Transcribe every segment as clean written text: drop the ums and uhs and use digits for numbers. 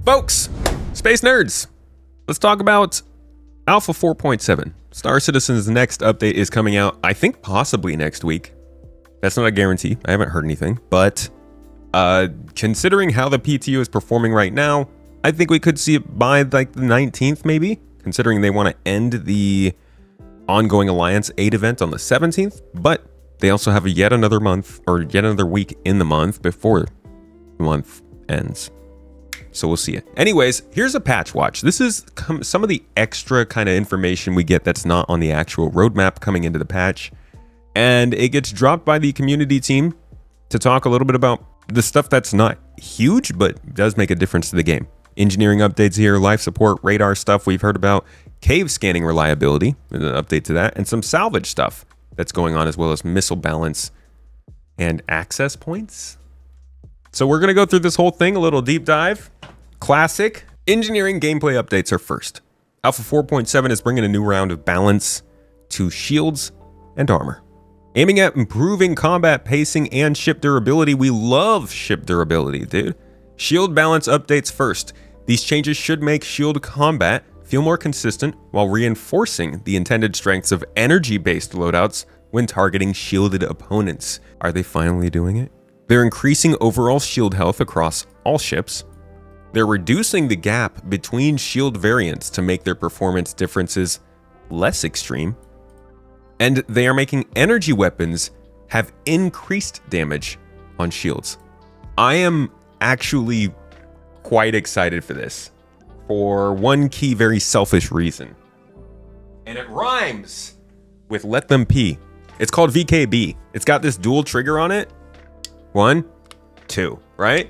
Folks, space nerds, let's talk about Alpha 4.7. Star Citizen's next update is coming out, I think possibly next week. That's not a guarantee. I haven't heard anything, but considering how the PTU is performing right now, I think we could see it by like the 19th maybe, considering they want to end the ongoing Alliance 8 event on the 17th, but they also have yet another month or yet another week in the month before the month ends. So we'll see it. Anyways, here's a patch watch. This is some of the extra kind of information we get that's not on the actual roadmap coming into the patch. And it gets dropped by the community team to talk a little bit about the stuff that's not huge, but does make a difference to the game. Engineering updates here, life support, radar stuff we've heard about, cave scanning reliability, an update to that, and some salvage stuff that's going on, as well as missile balance and access points. So we're going to go through this whole thing, a little deep dive. Classic. Engineering gameplay updates are first. Alpha 4.7 is bringing a new round of balance to shields and armor, aiming at improving combat pacing and ship durability. We love ship durability, dude. Shield balance updates first. These changes should make shield combat feel more consistent while reinforcing the intended strengths of energy-based loadouts when targeting shielded opponents. Are they finally doing it? They're increasing overall shield health across all ships. They're reducing the gap between shield variants to make their performance differences less extreme. And they are making energy weapons have increased damage on shields. I am actually quite excited for this for one key, very selfish reason. And it rhymes with let them pee. It's called VKB. It's got this dual trigger on it. 1, 2, right?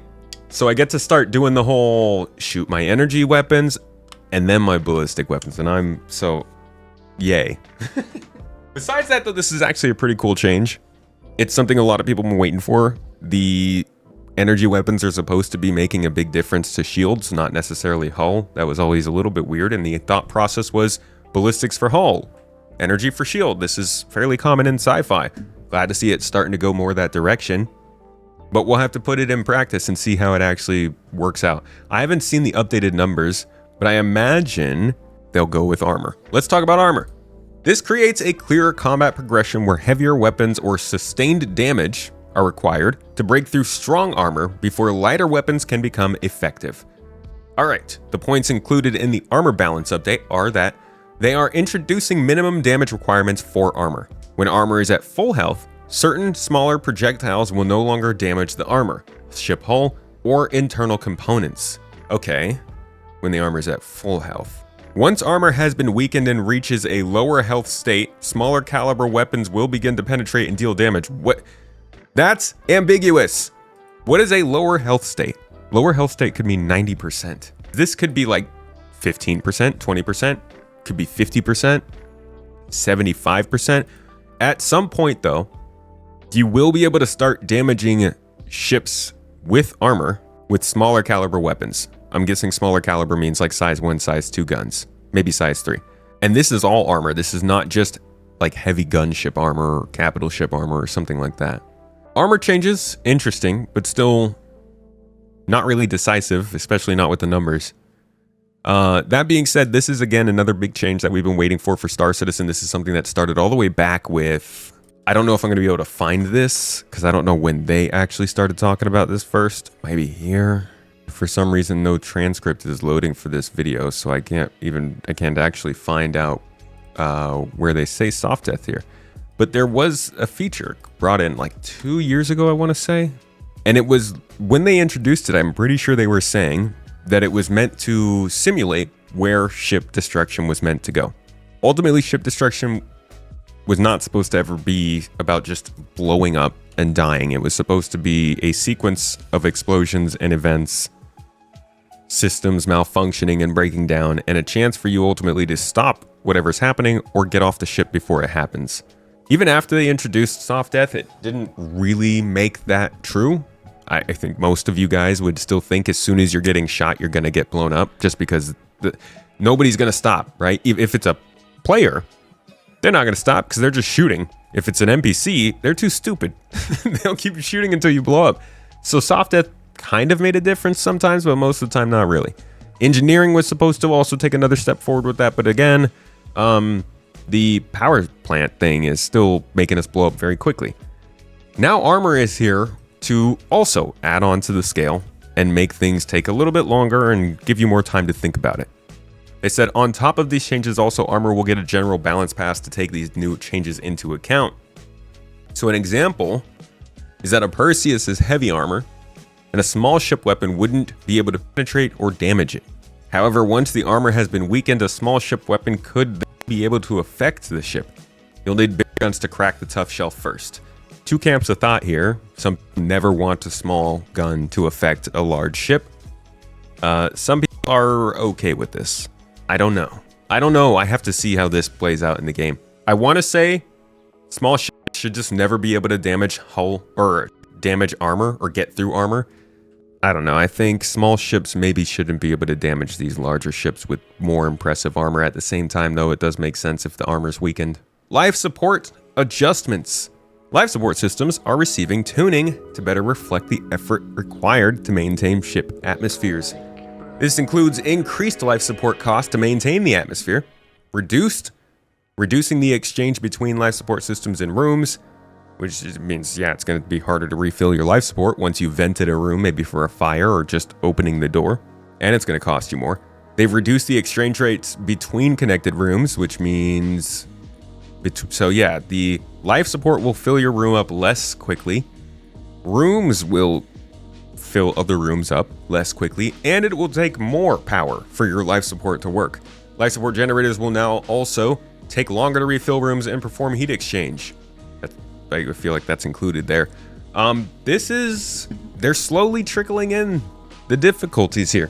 So I get to start doing the whole shoot my energy weapons and then my ballistic weapons. And I'm so yay. Besides that, though, this is actually a pretty cool change. It's something a lot of people have been waiting for. The energy weapons are supposed to be making a big difference to shields, not necessarily hull. That was always a little bit weird. And the thought process was ballistics for hull, energy for shield. This is fairly common in sci-fi. Glad to see it starting to go more that direction. But we'll have to put it in practice and see how it actually works out. I haven't seen the updated numbers, but I imagine they'll go with armor. Let's talk about armor. This creates a clearer combat progression where heavier weapons or sustained damage are required to break through strong armor before lighter weapons can become effective. All right, the points included in the armor balance update are that they are introducing minimum damage requirements for armor. When armor is at full health, certain smaller projectiles will no longer damage the armor, ship hull, or internal components. Okay, when the armor is at full health. Once armor has been weakened and reaches a lower health state, smaller caliber weapons will begin to penetrate and deal damage. What? That's ambiguous. What is a lower health state? Lower health state could mean 90%. This could be like 15%, 20%, could be 50%, 75%. At some point though, you will be able to start damaging ships with armor with smaller caliber weapons. I'm guessing smaller caliber means like size 1, size 2 guns, maybe size 3. And this is all armor. This is not just like heavy gunship armor or capital ship armor or something like that. Armor changes, interesting, but still not really decisive, especially not with the numbers. That being said, this is again another big change that we've been waiting for Star Citizen. This is something that started all the way back with, I don't know if I'm going to be able to find this because I don't know when they actually started talking about this first. Maybe here. For some reason, no transcript is loading for this video, so I can't actually find out where they say soft death here. But there was a feature brought in like 2 years ago, I want to say. And it was when they introduced it, I'm pretty sure they were saying that it was meant to simulate where ship destruction was meant to go. Ultimately, ship destruction was not supposed to ever be about just blowing up and dying. It was supposed to be a sequence of explosions and events, systems malfunctioning and breaking down, and a chance for you ultimately to stop whatever's happening or get off the ship before it happens. Even after they introduced soft death, it didn't really make that true. I think most of you guys would still think as soon as you're getting shot, you're going to get blown up, just because nobody's going to stop, right? If it's a player, they're not going to stop because they're just shooting. If it's an NPC, they're too stupid. They'll keep shooting until you blow up. So soft death kind of made a difference sometimes, but most of the time not really. Engineering was supposed to also take another step forward with that, but again, the power plant thing is still making us blow up very quickly. Now armor is here to also add on to the scale and make things take a little bit longer and give you more time to think about it. They said on top of these changes, also armor will get a general balance pass to take these new changes into account. So an example is that a Perseus's heavy armor and a small ship weapon wouldn't be able to penetrate or damage it. However, once the armor has been weakened, a small ship weapon could be able to affect the ship. You'll need big guns to crack the tough shell first. Two camps of thought here. Some people never want a small gun to affect a large ship. Some people are okay with this. I don't know. I have to see how this plays out in the game. I want to say small ships should just never be able to damage hull or damage armor or get through armor. I don't know. I think small ships maybe shouldn't be able to damage these larger ships with more impressive armor. At the same time, though, it does make sense if the armor's weakened. Life support adjustments. Life support systems are receiving tuning to better reflect the effort required to maintain ship atmospheres. This includes increased life support costs to maintain the atmosphere, reducing the exchange between life support systems in rooms, which means, yeah, it's going to be harder to refill your life support once you vented a room, maybe for a fire or just opening the door, and it's going to cost you more. They've reduced the exchange rates between connected rooms, which means... So yeah, the life support will fill your room up less quickly. Rooms will fill other rooms up less quickly, and it will take more power for your life support to work. Life support generators will now also take longer to refill rooms and perform heat exchange. I feel like that's included there. They're slowly trickling in the difficulties here.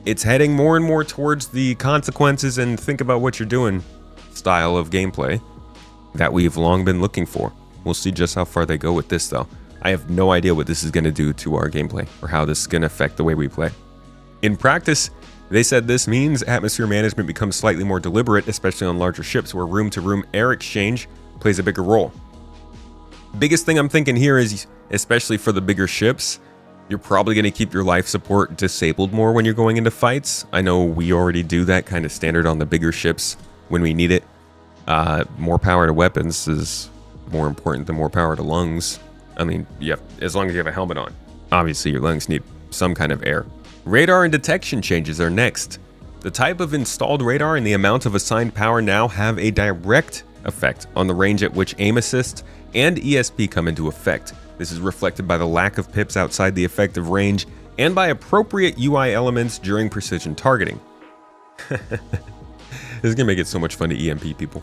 It's heading more and more towards the consequences and think about what you're doing style of gameplay that we've long been looking for. We'll see just how far they go with this, though. I have no idea what this is going to do to our gameplay or how this is going to affect the way we play. In practice, they said this means atmosphere management becomes slightly more deliberate, especially on larger ships where room-to-room air exchange plays a bigger role. Biggest thing I'm thinking here is, especially for the bigger ships, you're probably going to keep your life support disabled more when you're going into fights. I know we already do that kind of standard on the bigger ships when we need it. More power to weapons is more important than more power to lungs. I mean, as long as you have a helmet on. Obviously, your lungs need some kind of air. Radar and detection changes are next. The type of installed radar and the amount of assigned power now have a direct effect on the range at which aim assist and ESP come into effect. This is reflected by the lack of pips outside the effective range and by appropriate UI elements during precision targeting. This is going to make it so much fun to EMP people.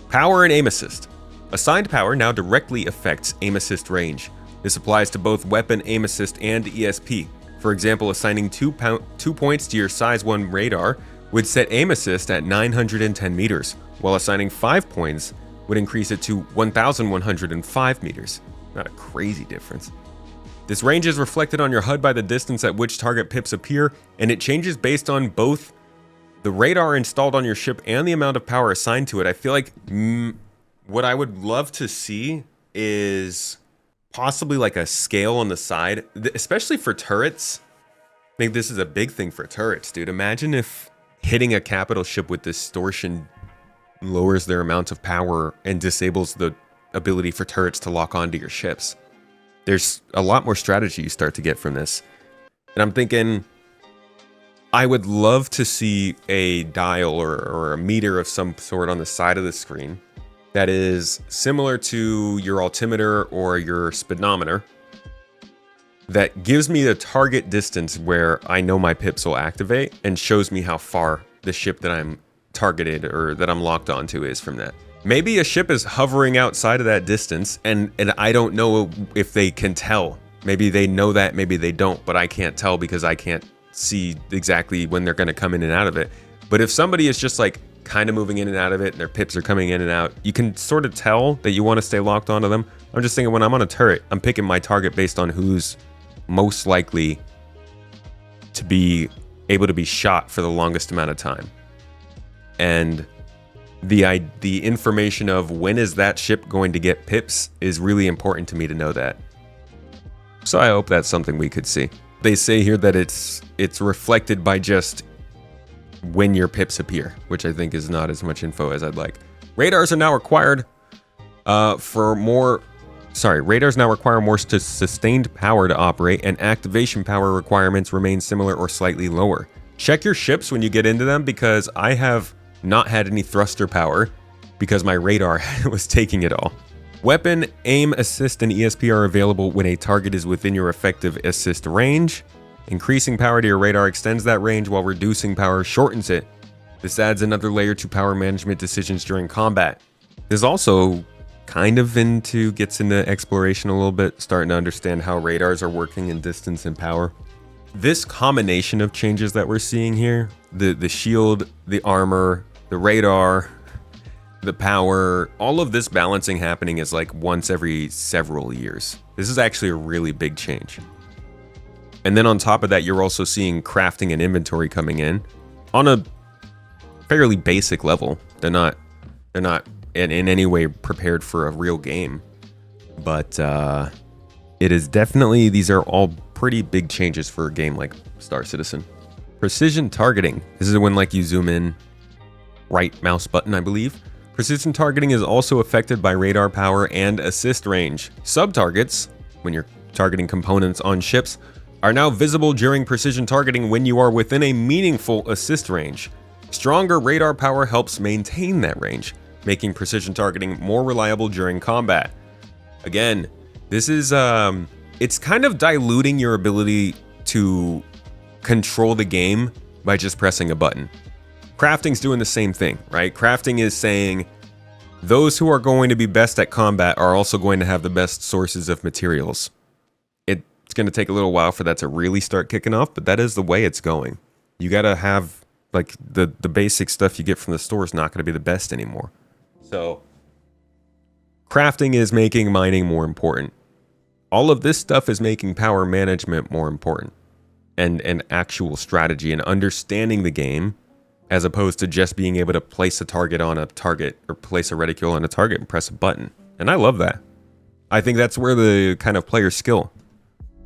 Power and aim assist. Assigned power now directly affects aim assist range. This applies to both weapon aim assist and ESP. For example, assigning 2 points to your size 1 radar would set aim assist at 910 meters, while assigning 5 points would increase it to 1,105 meters. Not a crazy difference. This range is reflected on your HUD by the distance at which target pips appear, and it changes based on both the radar installed on your ship and the amount of power assigned to it. I feel like what I would love to see is possibly like a scale on the side, especially for turrets. I think this is a big thing for turrets, dude. Imagine if hitting a capital ship with distortion lowers their amount of power and disables the ability for turrets to lock onto your ships. There's a lot more strategy you start to get from this. And I'm thinking, I would love to see a dial or a meter of some sort on the side of the screen that is similar to your altimeter or your speedometer that gives me the target distance where I know my pips will activate and shows me how far the ship that I'm targeted or that I'm locked onto is from that. Maybe a ship is hovering outside of that distance and I don't know if they can tell. Maybe they know that, maybe they don't, but I can't tell because I can't see exactly when they're going to come in and out of it. But if somebody is just like kind of moving in and out of it and their pips are coming in and out, you can sort of tell that you want to stay locked onto them. I'm just thinking when I'm on a turret, I'm picking my target based on who's most likely to be able to be shot for the longest amount of time. And the information of when is that ship going to get pips is really important to me to know that. So I hope that's something we could see. They say here that it's reflected by just when your pips appear, which I think is not as much info as I'd like. Radars now require more sustained power to operate, and activation power requirements remain similar or slightly lower. Check your ships when you get into them, because I have not had any thruster power because my radar was taking it all. Weapon, aim, assist, and ESP are available when a target is within your effective assist range. Increasing power to your radar extends that range, while reducing power shortens it. This adds another layer to power management decisions during combat. This also gets into exploration a little bit, starting to understand how radars are working in distance and power. This combination of changes that we're seeing here, the shield, the armor, the radar, the power, all of this balancing happening is like once every several years. This is actually a really big change. And then on top of that, you're also seeing crafting and inventory coming in on a fairly basic level. They're not in any way prepared for a real game, but it is definitely, these are all pretty big changes for a game like Star Citizen. Precision targeting. This is when like you zoom in, right mouse button, I believe. Precision targeting is also affected by radar power and assist range. Sub-targets, when you're targeting components on ships, are now visible during precision targeting when you are within a meaningful assist range. Stronger radar power helps maintain that range, making precision targeting more reliable during combat. Again, this is, it's kind of diluting your ability to control the game by just pressing a button. Crafting's doing the same thing, right? Crafting is saying those who are going to be best at combat are also going to have the best sources of materials. It's going to take a little while for that to really start kicking off, but that is the way it's going. You got to have, like, the basic stuff you get from the store is not going to be the best anymore. So crafting is making mining more important. All of this stuff is making power management more important, and actual strategy and understanding the game, as opposed to just being able to place a target on a target, or place a reticule on a target and press a button. And I love that. I think that's where the kind of player skill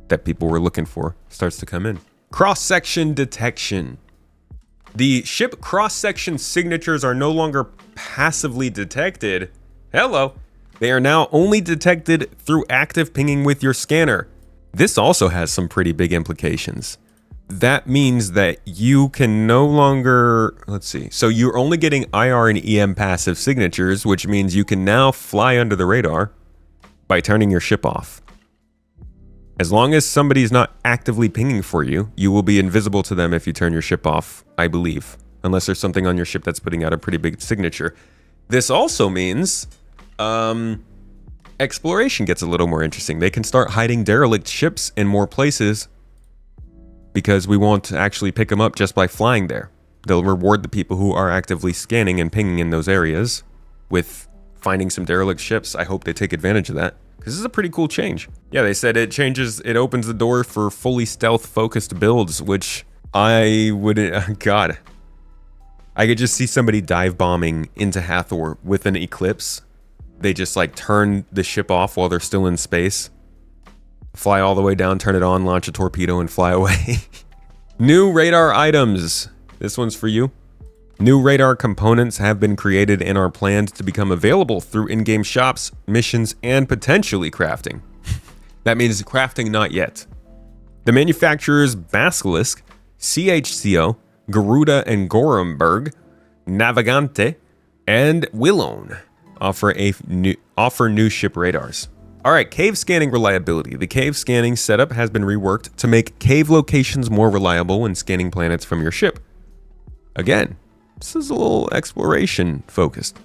that people were looking for starts to come in. Cross-section detection. The ship cross-section signatures are no longer passively detected. Hello. They are now only detected through active pinging with your scanner. This also has some pretty big implications. That means that you can no longer, let's see, so you're only getting IR and EM passive signatures, which means you can now fly under the radar by turning your ship off. As long as somebody's not actively pinging for you, you will be invisible to them if you turn your ship off, I believe. Unless there's something on your ship that's putting out a pretty big signature. This also means exploration gets a little more interesting. They can start hiding derelict ships in more places because we won't actually pick them up just by flying there. They'll reward the people who are actively scanning and pinging in those areas with finding some derelict ships. I hope they take advantage of that, because this is a pretty cool change. Yeah, they said it opens the door for fully stealth-focused builds, which I wouldn't, God. I could just see somebody dive bombing into Hathor with an eclipse. They just like turn the ship off while they're still in space, fly all the way down, turn it on, launch a torpedo, and fly away. New radar items. This one's for you. New radar components have been created and are planned to become available through in-game shops, missions, and potentially crafting. That means crafting not yet. The manufacturers Basilisk, CHCO, Garuda and Gorumberg, Navigante, and Willone offer new ship radars. All right, cave scanning reliability. The cave scanning setup has been reworked to make cave locations more reliable when scanning planets from your ship. Again, this is a little exploration focused.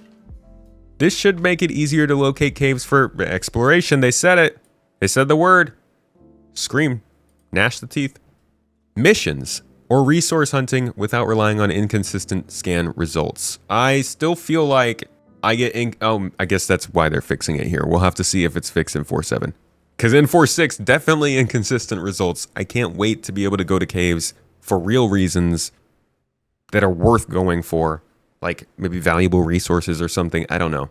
This should make it easier to locate caves for exploration. They said it. They said the word. Scream. Gnash the teeth. Missions or resource hunting without relying on inconsistent scan results. I still feel like I guess that's why they're fixing it here. We'll have to see if it's fixed in 4.7. Because in 4.6, definitely inconsistent results. I can't wait to be able to go to caves for real reasons that are worth going for, like maybe valuable resources or something. I don't know.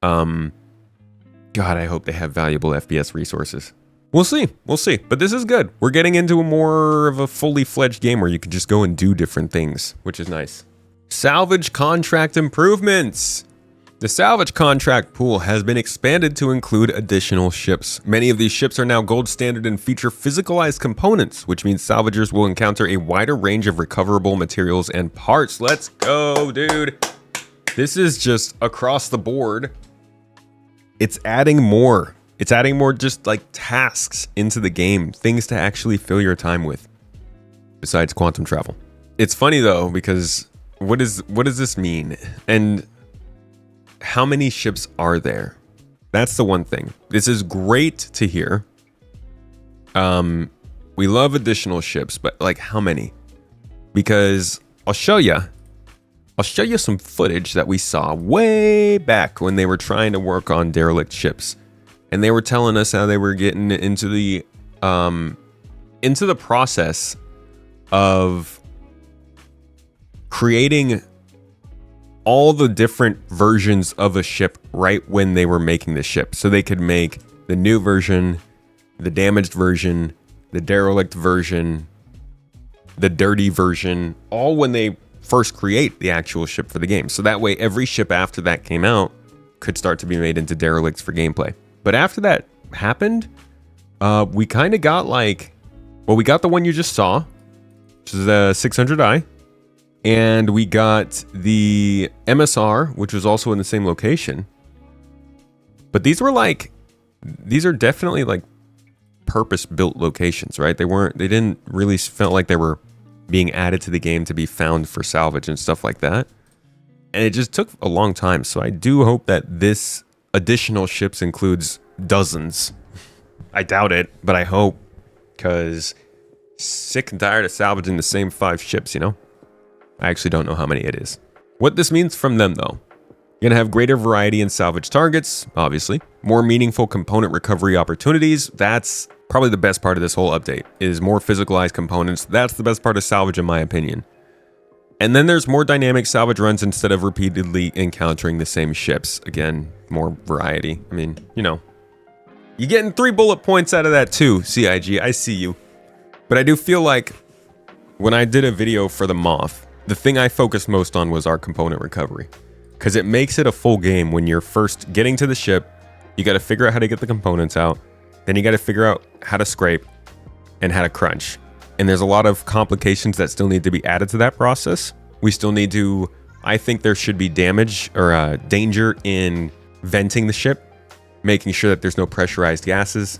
God, I hope they have valuable FPS resources. We'll see. We'll see. But this is good. We're getting into a more of a fully fledged game where you can just go and do different things, which is nice. Salvage contract improvements. The salvage contract pool has been expanded to include additional ships. Many of these ships are now gold standard and feature physicalized components, which means salvagers will encounter a wider range of recoverable materials and parts. Let's go, dude. This is just across the board. It's adding more. It's adding more just like tasks into the game, things to actually fill your time with, besides quantum travel. It's funny though, because what does this mean? And how many ships are there? That's the one thing. This is great to hear. We love additional ships, but like how many? Because I'll show you some footage that we saw way back when they were trying to work on derelict ships. And they were telling us how they were getting into the process of creating all the different versions of a ship right when they were making the ship. So they could make the new version, the damaged version, the derelict version, the dirty version, all when they first create the actual ship for the game. So that way every ship after that came out could start to be made into derelicts for gameplay. But after that happened, we kind of got we got the one you just saw, which is the 600i, and we got the MSR, which was also in the same location. But these are definitely like purpose-built locations, right? They didn't really felt like they were being added to the game to be found for salvage and stuff like that. And it just took a long time. So I do hope that this additional ships includes dozens. I doubt it, but I hope, because sick and tired of salvaging the same 5 ships, you know? I actually don't know how many it is. What this means from them though, you're gonna have greater variety in salvage targets, obviously. More meaningful component recovery opportunities. That's probably the best part of this whole update, is more physicalized components. That's the best part of salvage in my opinion. And then there's more dynamic salvage runs instead of repeatedly encountering the same ships. Again, more variety. I mean, you know, you're getting 3 bullet points out of that too, CIG. I see you. But I do feel like when I did a video for the Moth, the thing I focused most on was our component recovery. Because it makes it a full game when you're first getting to the ship. You got to figure out how to get the components out. Then you got to figure out how to scrape and how to crunch. And there's a lot of complications that still need to be added to that process. We still need to, I think there should be damage or danger in venting the ship, making sure that there's no pressurized gases.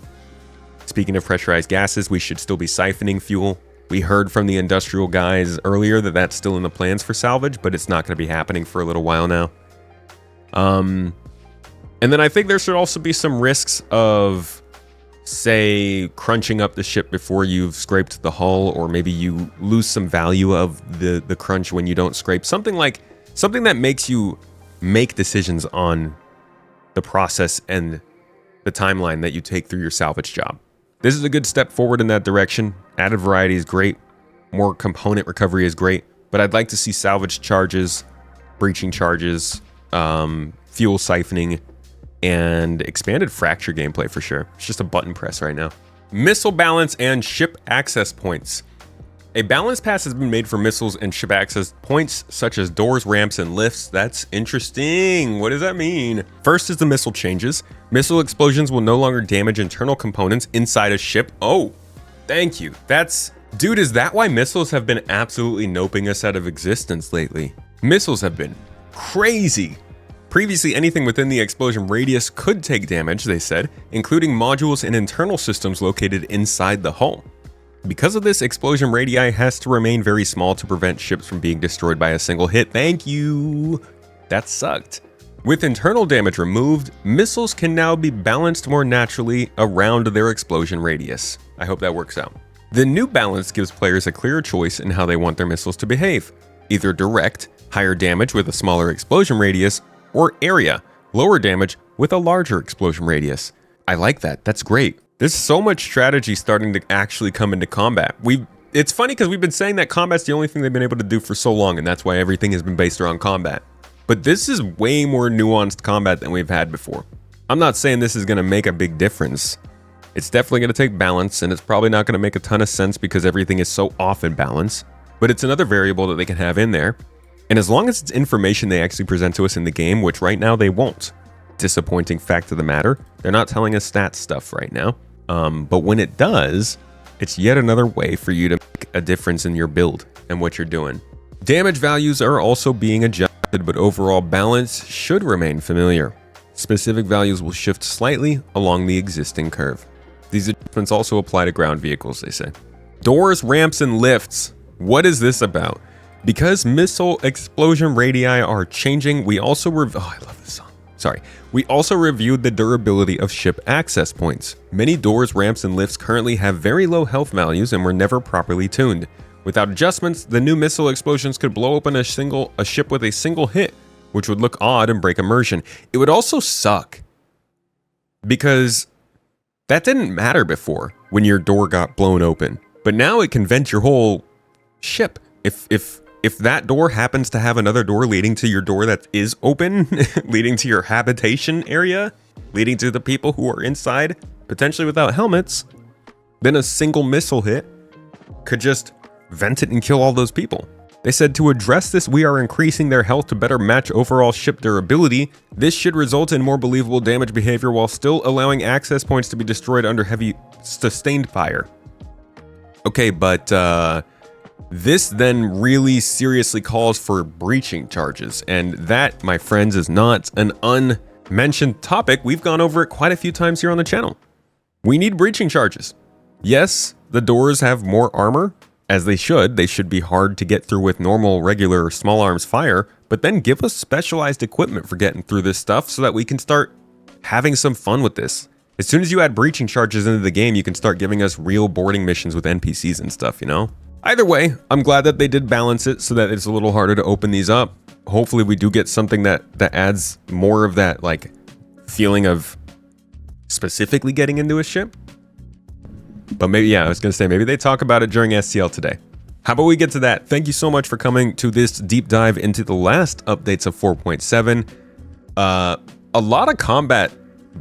Speaking of pressurized gases, we should still be siphoning fuel. We heard from the industrial guys earlier that that's still in the plans for salvage, but it's not going to be happening for a little while now. And then I think there should also be some risks of, say, crunching up the ship before you've scraped the hull, or maybe you lose some value of the crunch when you don't scrape. Something that makes you make decisions on the process and the timeline that you take through your salvage job. This is a good step forward in that direction. Added variety is great. More component recovery is great. But I'd like to see salvage charges, breaching charges, fuel siphoning, and expanded fracture gameplay for sure. It's just a button press right now. Missile balance and ship access points. A balance pass has been made for missiles and ship access points such as doors, ramps, and lifts. That's interesting. What does that mean? First is the missile changes. Missile explosions will no longer damage internal components inside a ship. Oh, thank you. Dude, is that why missiles have been absolutely noping us out of existence lately? Missiles have been crazy. Previously, anything within the explosion radius could take damage, they said, including modules and internal systems located inside the hull. Because of this, explosion radii has to remain very small to prevent ships from being destroyed by a single hit. Thank you. That sucked. With internal damage removed, missiles can now be balanced more naturally around their explosion radius. I hope that works out. The new balance gives players a clearer choice in how they want their missiles to behave. Either direct, higher damage with a smaller explosion radius, or area, lower damage with a larger explosion radius. I like that. That's great. There's so much strategy starting to actually come into combat. It's funny because we've been saying that combat's the only thing they've been able to do for so long, and that's why everything has been based around combat. But this is way more nuanced combat than we've had before. I'm not saying this is going to make a big difference, It's definitely going to take balance, and it's probably not going to make a ton of sense because everything is so off in balance. But it's another variable that they can have in there. And as long as it's information they actually present to us in the game, which right now they won't. Disappointing fact of the matter, they're not telling us stats stuff right now. But when it does, it's yet another way for you to make a difference in your build and what you're doing. Damage values are also being adjusted, but overall balance should remain familiar. Specific values will shift slightly along the existing curve. These adjustments also apply to ground vehicles, they say. Doors, ramps, and lifts. What is this about? Because missile explosion radii are changing, we also I love this song. Sorry. We also reviewed the durability of ship access points. Many doors, ramps, and lifts currently have very low health values and were never properly tuned. Without adjustments, the new missile explosions could blow open a ship with a single hit, which would look odd and break immersion. It would also suck, because that didn't matter before when your door got blown open. But now it can vent your whole ship. If that door happens to have another door leading to your door that is open, leading to your habitation area, leading to the people who are inside, potentially without helmets, then a single missile hit could just vent it and kill all those people. They said to address this, we are increasing their health to better match overall ship durability. This should result in more believable damage behavior while still allowing access points to be destroyed under heavy sustained fire. Okay, but this then really seriously calls for breaching charges, and that, my friends, is not an unmentioned topic. We've gone over it quite a few times here on the channel. We need breaching charges. Yes, the doors have more armor, as they should. They should be hard to get through with normal, regular, small arms fire, but then give us specialized equipment for getting through this stuff so that we can start having some fun with this. As soon as you add breaching charges into the game, you can start giving us real boarding missions with NPCs and stuff, you know? Either way, I'm glad that they did balance it so that it's a little harder to open these up. Hopefully we do get something that adds more of that, like, feeling of specifically getting into a ship. But maybe, yeah, I was going to say, maybe they talk about it during STL today. How about we get to that? Thank you so much for coming to this deep dive into the last updates of 4.7. A lot of combat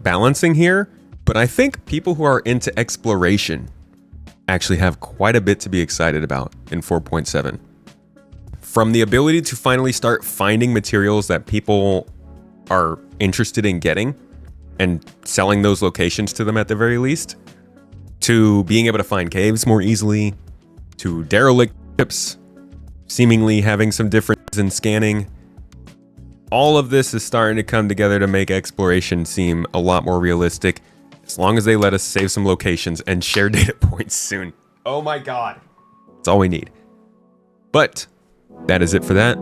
balancing here, but I think people who are into exploration actually have quite a bit to be excited about in 4.7. From the ability to finally start finding materials that people are interested in getting and selling those locations to them at the very least, to being able to find caves more easily, to derelict ships seemingly having some differences in scanning. All of this is starting to come together to make exploration seem a lot more realistic, as long as they let us save some locations and share data points soon. Oh my god. That's all we need. But that is it for that.